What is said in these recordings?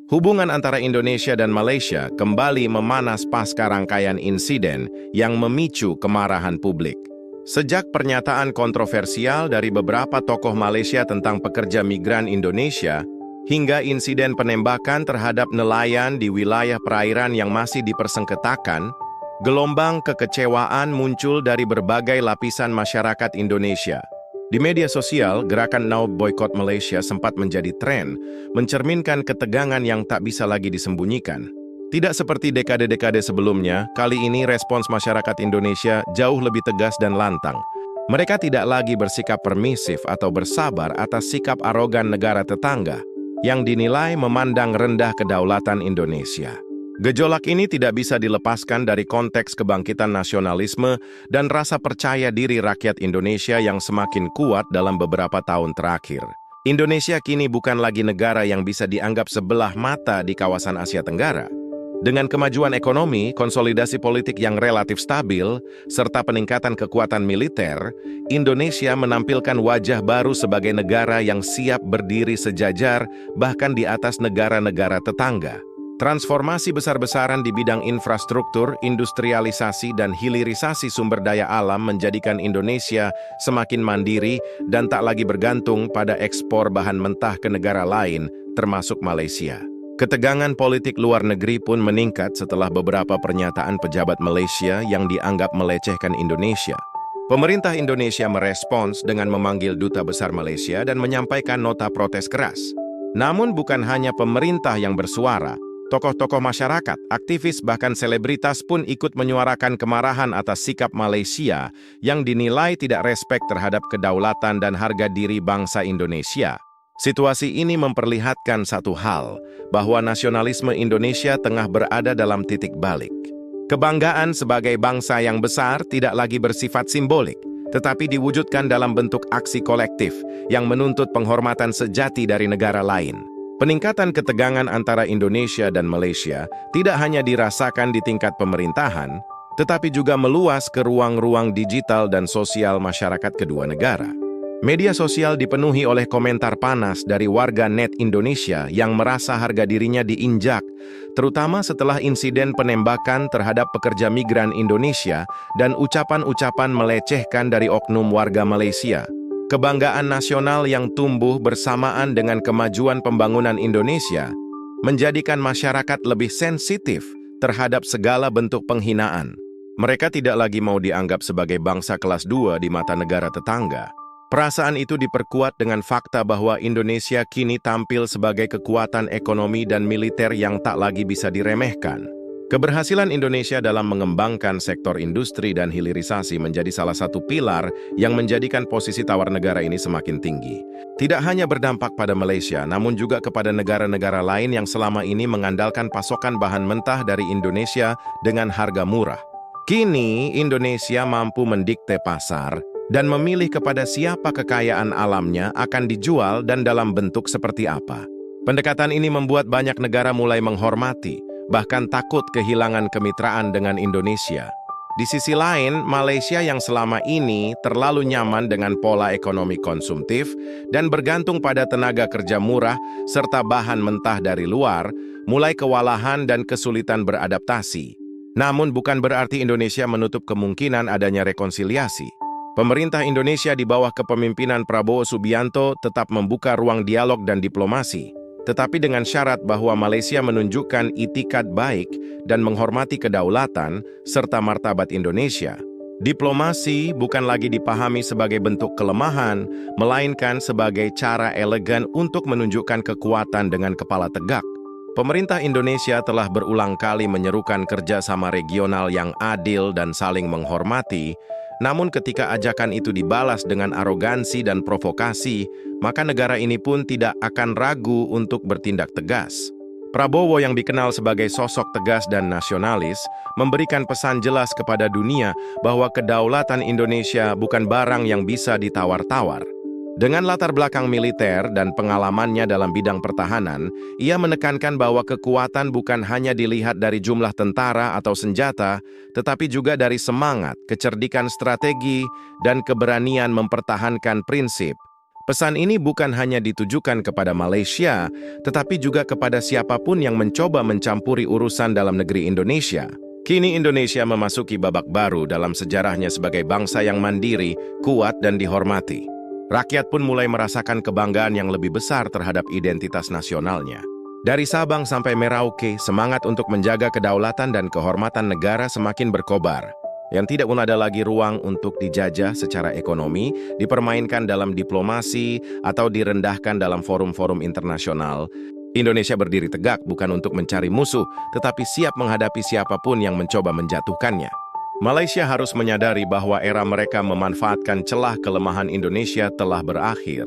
Hubungan antara Indonesia dan Malaysia kembali memanas pasca rangkaian insiden yang memicu kemarahan publik. Sejak pernyataan kontroversial dari beberapa tokoh Malaysia tentang pekerja migran Indonesia, hingga insiden penembakan terhadap nelayan di wilayah perairan yang masih dipersengketakan, gelombang kekecewaan muncul dari berbagai lapisan masyarakat Indonesia. Di media sosial, gerakan No Boycott Malaysia sempat menjadi tren, mencerminkan ketegangan yang tak bisa lagi disembunyikan. Tidak seperti dekade-dekade sebelumnya, kali ini respons masyarakat Indonesia jauh lebih tegas dan lantang. Mereka tidak lagi bersikap permisif atau bersabar atas sikap arogan negara tetangga yang dinilai memandang rendah kedaulatan Indonesia. Gejolak ini tidak bisa dilepaskan dari konteks kebangkitan nasionalisme dan rasa percaya diri rakyat Indonesia yang semakin kuat dalam beberapa tahun terakhir. Indonesia kini bukan lagi negara yang bisa dianggap sebelah mata di kawasan Asia Tenggara. Dengan kemajuan ekonomi, konsolidasi politik yang relatif stabil, serta peningkatan kekuatan militer, Indonesia menampilkan wajah baru sebagai negara yang siap berdiri sejajar bahkan di atas negara-negara tetangga. Transformasi besar-besaran di bidang infrastruktur, industrialisasi, dan hilirisasi sumber daya alam menjadikan Indonesia semakin mandiri dan tak lagi bergantung pada ekspor bahan mentah ke negara lain, termasuk Malaysia. Ketegangan politik luar negeri pun meningkat setelah beberapa pernyataan pejabat Malaysia yang dianggap melecehkan Indonesia. Pemerintah Indonesia merespons dengan memanggil Duta Besar Malaysia dan menyampaikan nota protes keras. Namun bukan hanya pemerintah yang bersuara, tokoh-tokoh masyarakat, aktivis, bahkan selebritas pun ikut menyuarakan kemarahan atas sikap Malaysia yang dinilai tidak respek terhadap kedaulatan dan harga diri bangsa Indonesia. Situasi ini memperlihatkan satu hal, bahwa nasionalisme Indonesia tengah berada dalam titik balik. Kebanggaan sebagai bangsa yang besar tidak lagi bersifat simbolik, tetapi diwujudkan dalam bentuk aksi kolektif yang menuntut penghormatan sejati dari negara lain. Peningkatan ketegangan antara Indonesia dan Malaysia tidak hanya dirasakan di tingkat pemerintahan, tetapi juga meluas ke ruang-ruang digital dan sosial masyarakat kedua negara. Media sosial dipenuhi oleh komentar panas dari warga net Indonesia yang merasa harga dirinya diinjak, terutama setelah insiden penembakan terhadap pekerja migran Indonesia dan ucapan-ucapan melecehkan dari oknum warga Malaysia. Kebanggaan nasional yang tumbuh bersamaan dengan kemajuan pembangunan Indonesia menjadikan masyarakat lebih sensitif terhadap segala bentuk penghinaan. Mereka tidak lagi mau dianggap sebagai bangsa kelas 2 di mata negara tetangga. Perasaan itu diperkuat dengan fakta bahwa Indonesia kini tampil sebagai kekuatan ekonomi dan militer yang tak lagi bisa diremehkan. Keberhasilan Indonesia dalam mengembangkan sektor industri dan hilirisasi menjadi salah satu pilar yang menjadikan posisi tawar negara ini semakin tinggi. Tidak hanya berdampak pada Malaysia, namun juga kepada negara-negara lain yang selama ini mengandalkan pasokan bahan mentah dari Indonesia dengan harga murah. Kini, Indonesia mampu mendikte pasar dan memilih kepada siapa kekayaan alamnya akan dijual dan dalam bentuk seperti apa. Pendekatan ini membuat banyak negara mulai menghormati, bahkan takut kehilangan kemitraan dengan Indonesia. Di sisi lain, Malaysia yang selama ini terlalu nyaman dengan pola ekonomi konsumtif dan bergantung pada tenaga kerja murah serta bahan mentah dari luar, mulai kewalahan dan kesulitan beradaptasi. Namun bukan berarti Indonesia menutup kemungkinan adanya rekonsiliasi. Pemerintah Indonesia di bawah kepemimpinan Prabowo Subianto tetap membuka ruang dialog dan diplomasi, tetapi dengan syarat bahwa Malaysia menunjukkan itikad baik dan menghormati kedaulatan serta martabat Indonesia. Diplomasi bukan lagi dipahami sebagai bentuk kelemahan, melainkan sebagai cara elegan untuk menunjukkan kekuatan dengan kepala tegak. Pemerintah Indonesia telah berulang kali menyerukan kerjasama regional yang adil dan saling menghormati. Namun ketika ajakan itu dibalas dengan arogansi dan provokasi, maka negara ini pun tidak akan ragu untuk bertindak tegas. Prabowo yang dikenal sebagai sosok tegas dan nasionalis, memberikan pesan jelas kepada dunia bahwa kedaulatan Indonesia bukan barang yang bisa ditawar-tawar. Dengan latar belakang militer dan pengalamannya dalam bidang pertahanan, ia menekankan bahwa kekuatan bukan hanya dilihat dari jumlah tentara atau senjata, tetapi juga dari semangat, kecerdikan strategi, dan keberanian mempertahankan prinsip. Pesan ini bukan hanya ditujukan kepada Malaysia, tetapi juga kepada siapapun yang mencoba mencampuri urusan dalam negeri Indonesia. Kini Indonesia memasuki babak baru dalam sejarahnya sebagai bangsa yang mandiri, kuat, dan dihormati. Rakyat pun mulai merasakan kebanggaan yang lebih besar terhadap identitas nasionalnya. Dari Sabang sampai Merauke, semangat untuk menjaga kedaulatan dan kehormatan negara semakin berkobar. Yang tidak pun ada lagi ruang untuk dijajah secara ekonomi, dipermainkan dalam diplomasi, atau direndahkan dalam forum-forum internasional. Indonesia berdiri tegak bukan untuk mencari musuh, tetapi siap menghadapi siapapun yang mencoba menjatuhkannya. Malaysia harus menyadari bahwa era mereka memanfaatkan celah kelemahan Indonesia telah berakhir.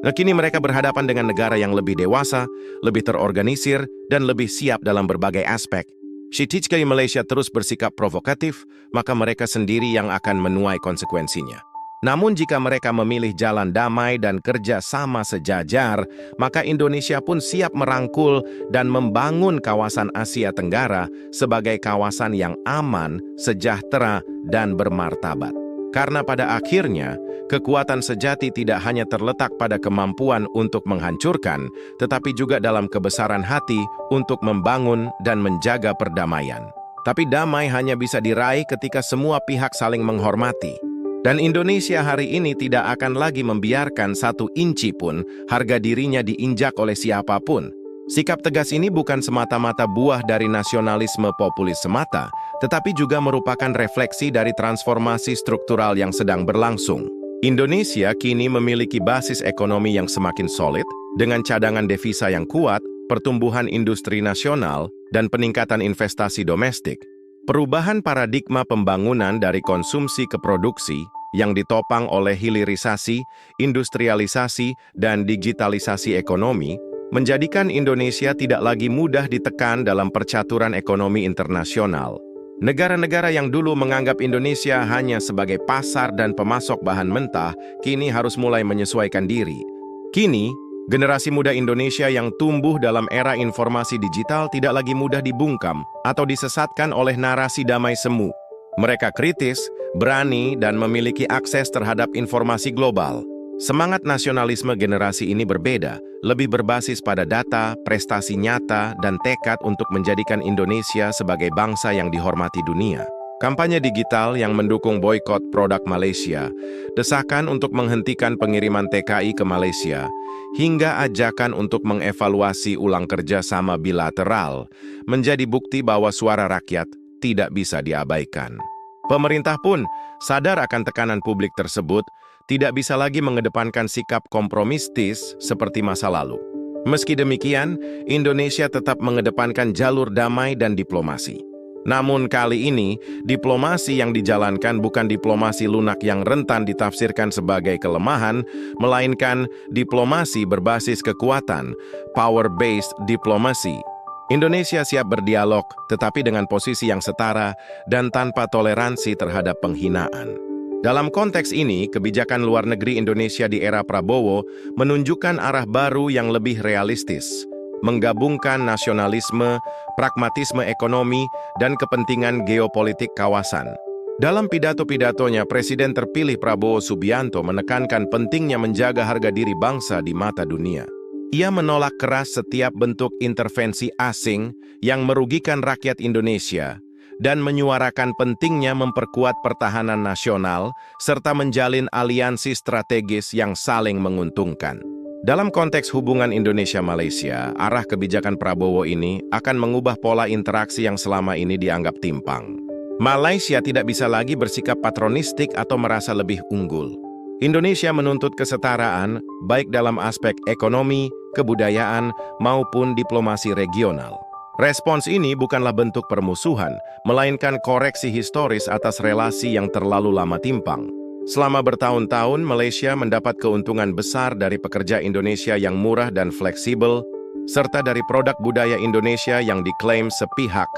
Kini mereka berhadapan dengan negara yang lebih dewasa, lebih terorganisir, dan lebih siap dalam berbagai aspek. Jika Malaysia terus bersikap provokatif, maka mereka sendiri yang akan menuai konsekuensinya. Namun jika mereka memilih jalan damai dan kerja sama sejajar, maka Indonesia pun siap merangkul dan membangun kawasan Asia Tenggara sebagai kawasan yang aman, sejahtera, dan bermartabat. Karena pada akhirnya, kekuatan sejati tidak hanya terletak pada kemampuan untuk menghancurkan, tetapi juga dalam kebesaran hati untuk membangun dan menjaga perdamaian. Tapi damai hanya bisa diraih ketika semua pihak saling menghormati. Dan Indonesia hari ini tidak akan lagi membiarkan satu inci pun harga dirinya diinjak oleh siapapun. Sikap tegas ini bukan semata-mata buah dari nasionalisme populis semata, tetapi juga merupakan refleksi dari transformasi struktural yang sedang berlangsung. Indonesia kini memiliki basis ekonomi yang semakin solid, dengan cadangan devisa yang kuat, pertumbuhan industri nasional, dan peningkatan investasi domestik. Perubahan paradigma pembangunan dari konsumsi ke produksi yang ditopang oleh hilirisasi, industrialisasi, dan digitalisasi ekonomi menjadikan Indonesia tidak lagi mudah ditekan dalam percaturan ekonomi internasional. Negara-negara yang dulu menganggap Indonesia hanya sebagai pasar dan pemasok bahan mentah, kini harus mulai menyesuaikan diri. Kini, generasi muda Indonesia yang tumbuh dalam era informasi digital tidak lagi mudah dibungkam atau disesatkan oleh narasi damai semu. Mereka kritis, berani, dan memiliki akses terhadap informasi global. Semangat nasionalisme generasi ini berbeda, lebih berbasis pada data, prestasi nyata, dan tekad untuk menjadikan Indonesia sebagai bangsa yang dihormati dunia. Kampanye digital yang mendukung boikot produk Malaysia, desakan untuk menghentikan pengiriman TKI ke Malaysia, hingga ajakan untuk mengevaluasi ulang kerjasama bilateral, menjadi bukti bahwa suara rakyat tidak bisa diabaikan. Pemerintah pun sadar akan tekanan publik tersebut, tidak bisa lagi mengedepankan sikap kompromistis seperti masa lalu. Meski demikian, Indonesia tetap mengedepankan jalur damai dan diplomasi. Namun kali ini, diplomasi yang dijalankan bukan diplomasi lunak yang rentan ditafsirkan sebagai kelemahan, melainkan diplomasi berbasis kekuatan, power-based diplomacy. Indonesia siap berdialog, tetapi dengan posisi yang setara dan tanpa toleransi terhadap penghinaan. Dalam konteks ini, kebijakan luar negeri Indonesia di era Prabowo menunjukkan arah baru yang lebih realistis, menggabungkan nasionalisme, pragmatisme ekonomi, dan kepentingan geopolitik kawasan. Dalam pidato-pidatonya, Presiden terpilih Prabowo Subianto menekankan pentingnya menjaga harga diri bangsa di mata dunia. Ia menolak keras setiap bentuk intervensi asing yang merugikan rakyat Indonesia, dan menyuarakan pentingnya memperkuat pertahanan nasional serta menjalin aliansi strategis yang saling menguntungkan. Dalam konteks hubungan Indonesia-Malaysia, arah kebijakan Prabowo ini akan mengubah pola interaksi yang selama ini dianggap timpang. Malaysia tidak bisa lagi bersikap patronistik atau merasa lebih unggul. Indonesia menuntut kesetaraan, baik dalam aspek ekonomi, kebudayaan, maupun diplomasi regional. Respons ini bukanlah bentuk permusuhan, melainkan koreksi historis atas relasi yang terlalu lama timpang. Selama bertahun-tahun, Malaysia mendapat keuntungan besar dari pekerja Indonesia yang murah dan fleksibel, serta dari produk budaya Indonesia yang diklaim sepihak.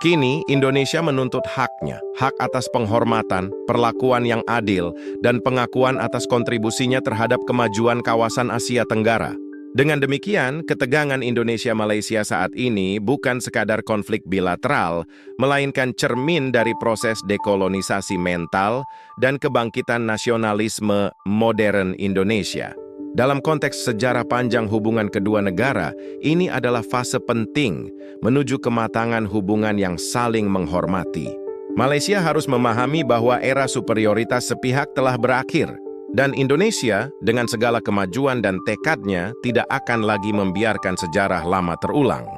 Kini, Indonesia menuntut haknya, hak atas penghormatan, perlakuan yang adil, dan pengakuan atas kontribusinya terhadap kemajuan kawasan Asia Tenggara. Dengan demikian, ketegangan Indonesia-Malaysia saat ini bukan sekadar konflik bilateral, melainkan cermin dari proses dekolonisasi mental dan kebangkitan nasionalisme modern Indonesia. Dalam konteks sejarah panjang hubungan kedua negara, ini adalah fase penting menuju kematangan hubungan yang saling menghormati. Malaysia harus memahami bahwa era superioritas sepihak telah berakhir, dan Indonesia, dengan segala kemajuan dan tekadnya, tidak akan lagi membiarkan sejarah lama terulang.